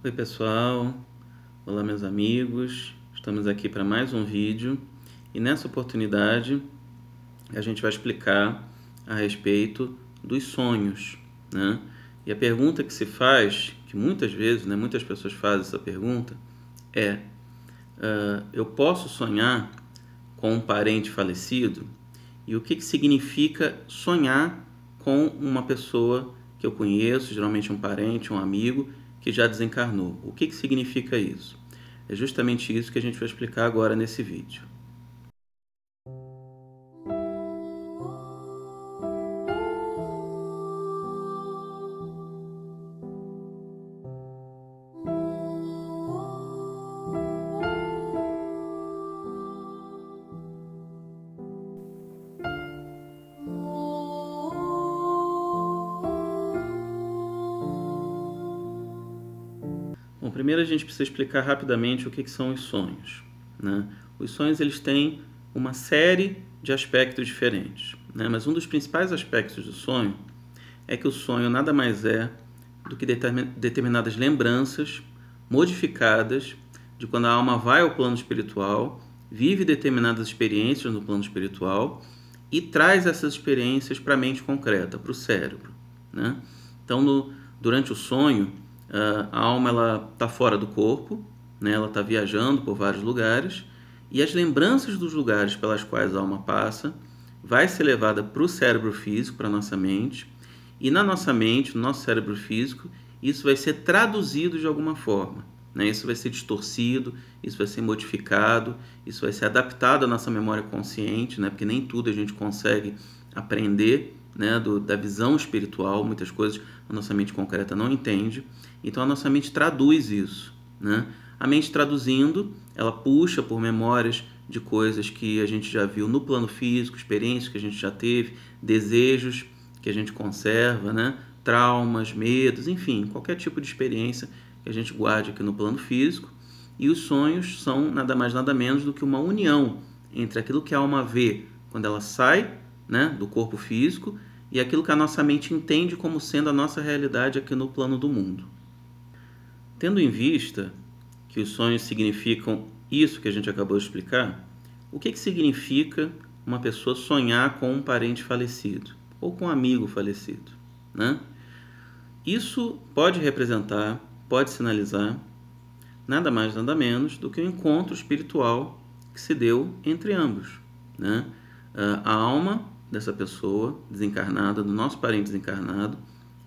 Oi pessoal, olá meus amigos, estamos aqui para mais um vídeo e nessa oportunidade a gente vai explicar a respeito dos sonhos, né? E a pergunta que se faz, que muitas vezes, né, muitas pessoas fazem essa pergunta, é: eu posso sonhar com um parente falecido? E o que significa sonhar com uma pessoa que eu conheço, geralmente um parente, um amigo, que já desencarnou? O que significa isso? É justamente isso que a gente vai explicar agora nesse vídeo. Bom, primeiro a gente precisa explicar rapidamente o que são os sonhos, né? Os sonhos eles têm uma série de aspectos diferentes, né? Mas um dos principais aspectos do sonho é que o sonho nada mais é do que determinadas lembranças modificadas de quando a alma vai ao plano espiritual, vive determinadas experiências no plano espiritual e traz essas experiências para a mente concreta, para o cérebro, né? Então, durante o sonho, a alma ela está fora do corpo, né? Ela está viajando por vários lugares e as lembranças dos lugares pelas quais a alma passa vai ser levada para o cérebro físico, para a nossa mente, e na nossa mente, no nosso cérebro físico, isso vai ser traduzido de alguma forma, né? Isso vai ser distorcido, isso vai ser modificado, isso vai ser adaptado à nossa memória consciente, né? Porque nem tudo a gente consegue aprender, né? Da visão espiritual, muitas coisas a nossa mente concreta não entende, então a nossa mente traduz isso, né? A mente traduzindo, ela puxa por memórias de coisas que a gente já viu no plano físico, experiências que a gente já teve, desejos que a gente conserva, né? Traumas, medos, enfim, qualquer tipo de experiência que a gente guarde aqui no plano físico. E os sonhos são nada mais nada menos do que uma união entre aquilo que a alma vê quando ela sai, né, do corpo físico e aquilo que a nossa mente entende como sendo a nossa realidade aqui no plano do mundo. Tendo em vista que os sonhos significam isso que a gente acabou de explicar, o que significa uma pessoa sonhar com um parente falecido ou com um amigo falecido, né? Isso pode representar, pode sinalizar nada mais nada menos do que um encontro espiritual que se deu entre ambos, né? A alma dessa pessoa desencarnada, do nosso parente desencarnado,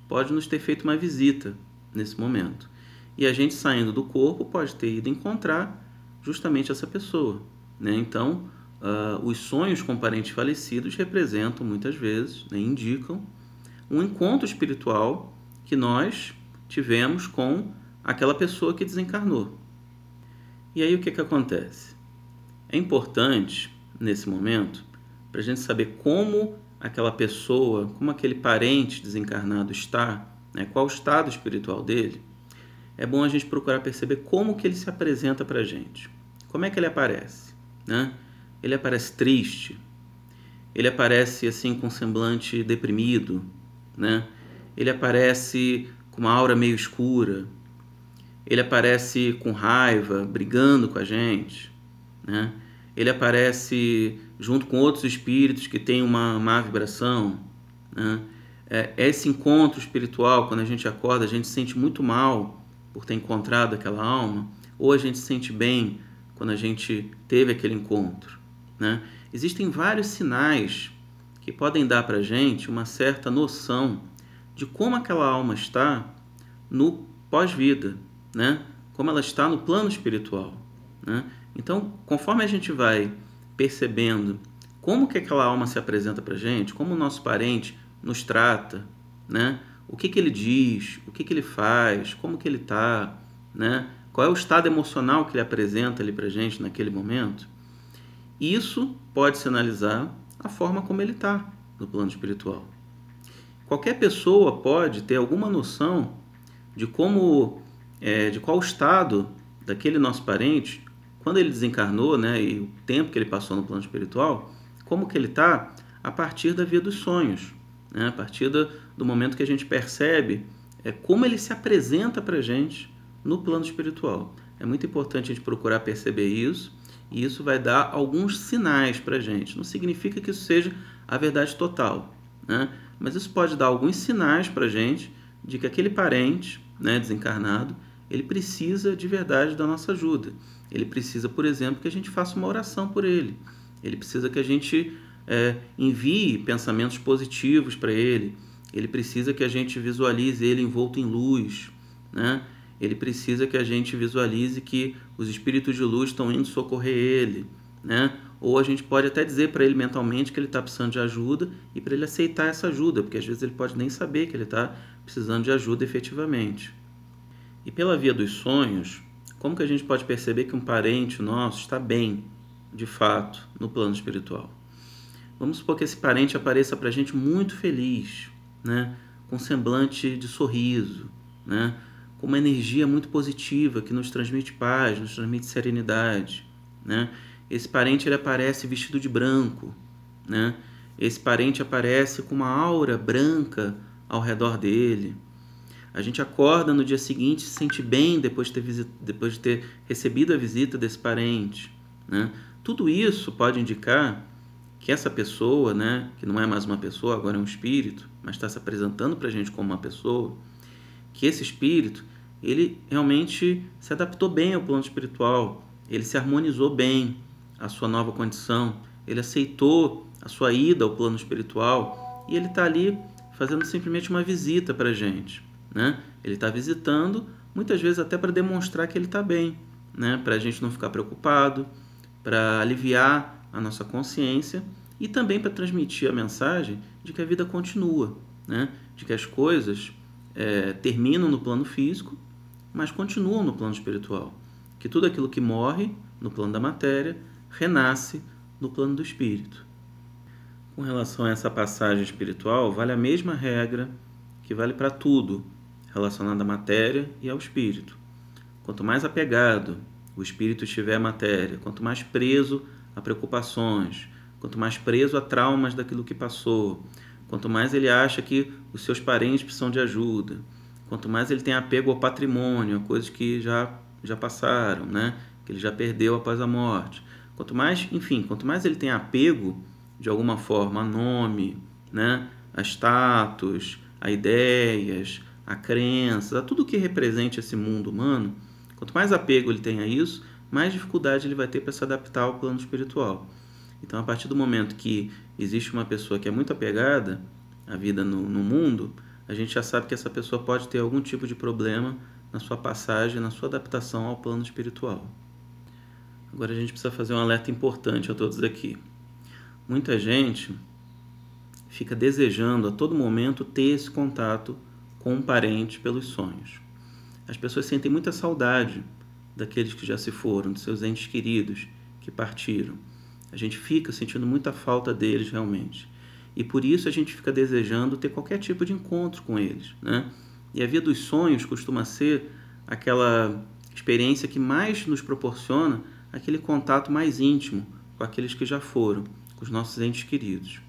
pode nos ter feito uma visita nesse momento. E a gente saindo do corpo pode ter ido encontrar justamente essa pessoa, né? Então, os sonhos com parentes falecidos representam muitas vezes, né, indicam um encontro espiritual que nós tivemos com aquela pessoa que desencarnou. E aí o que acontece? É importante, nesse momento, para a gente saber como aquela pessoa, como aquele parente desencarnado está, né, qual o estado espiritual dele, é bom a gente procurar perceber como que ele se apresenta para a gente. Como é que ele aparece, né? Ele aparece triste, ele aparece assim com um semblante deprimido, né? Ele aparece com uma aura meio escura, ele aparece com raiva, brigando com a gente, né? Ele aparece junto com outros espíritos que têm uma má vibração, né? Esse encontro espiritual, quando a gente acorda, a gente se sente muito mal por ter encontrado aquela alma, ou a gente se sente bem quando a gente teve aquele encontro, né? Existem vários sinais que podem dar para a gente uma certa noção de como aquela alma está no pós-vida, né? Como ela está no plano espiritual, né? Então, conforme a gente vai percebendo como que aquela alma se apresenta para a gente, como o nosso parente nos trata, né? O que ele diz, o que ele faz, como que ele está, né? Qual é o estado emocional que ele apresenta ali para a gente naquele momento, isso pode sinalizar a forma como ele está no plano espiritual. Qualquer pessoa pode ter alguma noção de como, de qual estado daquele nosso parente, quando ele desencarnou, né, e o tempo que ele passou no plano espiritual, como que ele está a partir da via dos sonhos, né, a partir do momento que a gente percebe como ele se apresenta para a gente no plano espiritual. É muito importante a gente procurar perceber isso, e isso vai dar alguns sinais para a gente. Não significa que isso seja a verdade total, né? Mas isso pode dar alguns sinais para a gente de que aquele parente, né, desencarnado, ele precisa de verdade da nossa ajuda. Ele precisa, por exemplo, que a gente faça uma oração por ele. Ele precisa que a gente envie pensamentos positivos para ele. Ele precisa que a gente visualize ele envolto em luz, né? Ele precisa que a gente visualize que os espíritos de luz estão indo socorrer ele, né? Ou a gente pode até dizer para ele mentalmente que ele está precisando de ajuda e para ele aceitar essa ajuda, porque às vezes ele pode nem saber que ele está precisando de ajuda efetivamente. E pela via dos sonhos, como que a gente pode perceber que um parente nosso está bem, de fato, no plano espiritual? Vamos supor que esse parente apareça para a gente muito feliz, né? Com semblante de sorriso, né? Com uma energia muito positiva que nos transmite paz, nos transmite serenidade, né? Esse parente ele aparece vestido de branco, né? Esse parente aparece com uma aura branca ao redor dele. A gente acorda no dia seguinte, se sente bem depois de ter recebido a visita desse parente, né? Tudo isso pode indicar que essa pessoa, né, que não é mais uma pessoa, agora é um espírito, mas está se apresentando para a gente como uma pessoa, que esse espírito, ele realmente se adaptou bem ao plano espiritual, ele se harmonizou bem à sua nova condição, ele aceitou a sua ida ao plano espiritual e ele está ali fazendo simplesmente uma visita para a gente, né? Ele está visitando, muitas vezes até para demonstrar que ele está bem, né? Para a gente não ficar preocupado, para aliviar a nossa consciência e também para transmitir a mensagem de que a vida continua, né? De que as coisas terminam no plano físico, mas continuam no plano espiritual. Que tudo aquilo que morre no plano da matéria renasce no plano do espírito. Com relação a essa passagem espiritual, vale a mesma regra que vale para tudo relacionado à matéria e ao espírito. Quanto mais apegado o espírito estiver à matéria, quanto mais preso a preocupações, quanto mais preso a traumas daquilo que passou, quanto mais ele acha que os seus parentes precisam de ajuda, quanto mais ele tem apego ao patrimônio, a coisas que já passaram, né? Que ele já perdeu após a morte. Quanto mais ele tem apego, de alguma forma, a nome, né? A status, a ideias, a crenças, a tudo que represente esse mundo humano, quanto mais apego ele tem a isso, mais dificuldade ele vai ter para se adaptar ao plano espiritual. Então, a partir do momento que existe uma pessoa que é muito apegada à vida no mundo, a gente já sabe que essa pessoa pode ter algum tipo de problema na sua passagem, na sua adaptação ao plano espiritual. Agora a gente precisa fazer um alerta importante a todos aqui. Muita gente fica desejando a todo momento ter esse contato com um parente pelos sonhos. As pessoas sentem muita saudade daqueles que já se foram, de seus entes queridos que partiram. A gente fica sentindo muita falta deles realmente. E por isso a gente fica desejando ter qualquer tipo de encontro com eles, né? E a via dos sonhos costuma ser aquela experiência que mais nos proporciona aquele contato mais íntimo com aqueles que já foram, com os nossos entes queridos.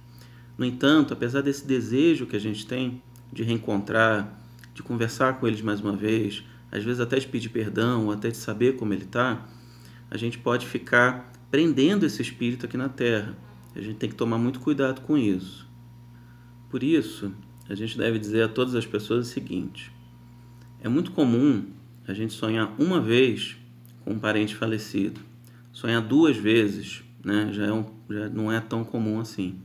No entanto, apesar desse desejo que a gente tem de reencontrar, de conversar com eles mais uma vez, às vezes até de pedir perdão, ou até de saber como ele está, a gente pode ficar prendendo esse espírito aqui na Terra. A gente tem que tomar muito cuidado com isso. Por isso, a gente deve dizer a todas as pessoas o seguinte: é muito comum a gente sonhar uma vez com um parente falecido. Sonhar 2 vezes, né, já não é tão comum assim.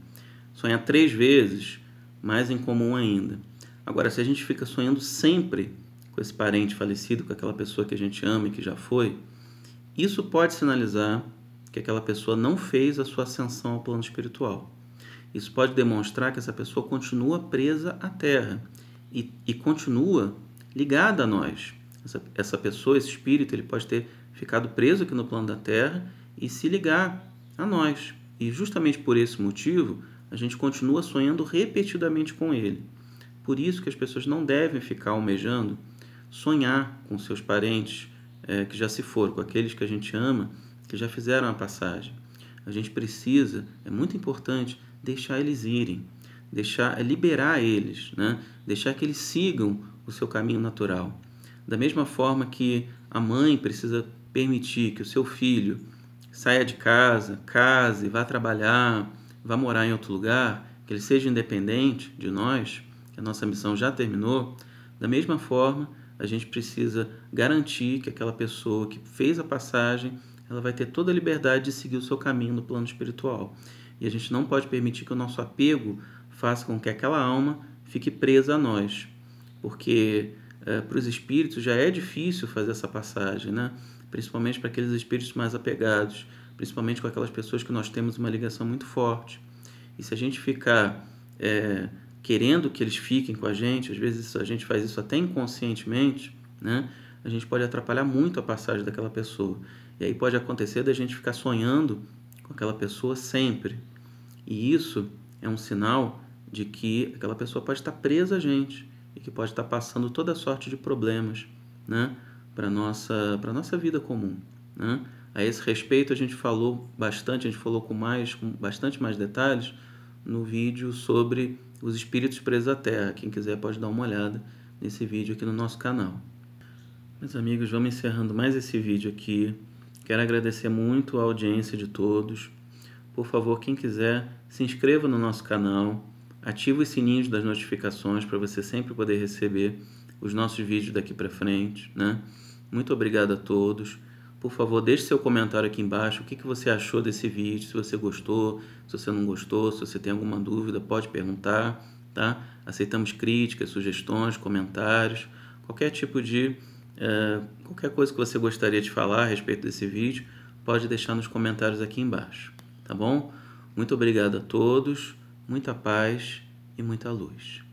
Sonhar 3 vezes, mais incomum ainda. Agora, se a gente fica sonhando sempre com esse parente falecido, com aquela pessoa que a gente ama e que já foi, isso pode sinalizar que aquela pessoa não fez a sua ascensão ao plano espiritual. Isso pode demonstrar que essa pessoa continua presa à Terra e continua ligada a nós. Essa pessoa, esse espírito, ele pode ter ficado preso aqui no plano da Terra e se ligar a nós. E justamente por esse motivo, a gente continua sonhando repetidamente com ele. Por isso que as pessoas não devem ficar almejando sonhar com seus parentes que já se foram, com aqueles que a gente ama, que já fizeram a passagem. A gente precisa, é muito importante, deixar eles irem, liberar eles, né? Deixar que eles sigam o seu caminho natural. Da mesma forma que a mãe precisa permitir que o seu filho saia de casa, case, vá trabalhar, vá morar em outro lugar, que ele seja independente de nós, que a nossa missão já terminou, da mesma forma, a gente precisa garantir que aquela pessoa que fez a passagem, ela vai ter toda a liberdade de seguir o seu caminho no plano espiritual. E a gente não pode permitir que o nosso apego faça com que aquela alma fique presa a nós, porque para os espíritos já é difícil fazer essa passagem, né? Principalmente para aqueles espíritos mais apegados, principalmente com aquelas pessoas que nós temos uma ligação muito forte. E se a gente ficar querendo que eles fiquem com a gente, às vezes a gente faz isso até inconscientemente, né? A gente pode atrapalhar muito a passagem daquela pessoa. E aí pode acontecer da gente ficar sonhando com aquela pessoa sempre. E isso é um sinal de que aquela pessoa pode estar presa a gente e que pode estar passando toda sorte de problemas, né, para a nossa vida comum, né? A esse respeito a gente falou bastante, a gente falou com bastante mais detalhes no vídeo sobre os espíritos presos à Terra. Quem quiser pode dar uma olhada nesse vídeo aqui no nosso canal. Meus amigos, vamos encerrando mais esse vídeo aqui. Quero agradecer muito a audiência de todos. Por favor, quem quiser, se inscreva no nosso canal, ative os sininhos das notificações para você sempre poder receber os nossos vídeos daqui para frente, né? Muito obrigado a todos. Por favor, deixe seu comentário aqui embaixo. O que você achou desse vídeo? Se você gostou, se você não gostou, se você tem alguma dúvida, pode perguntar, tá? Aceitamos críticas, sugestões, comentários, qualquer tipo de... qualquer coisa que você gostaria de falar a respeito desse vídeo, pode deixar nos comentários aqui embaixo, tá bom? Muito obrigado a todos, muita paz e muita luz.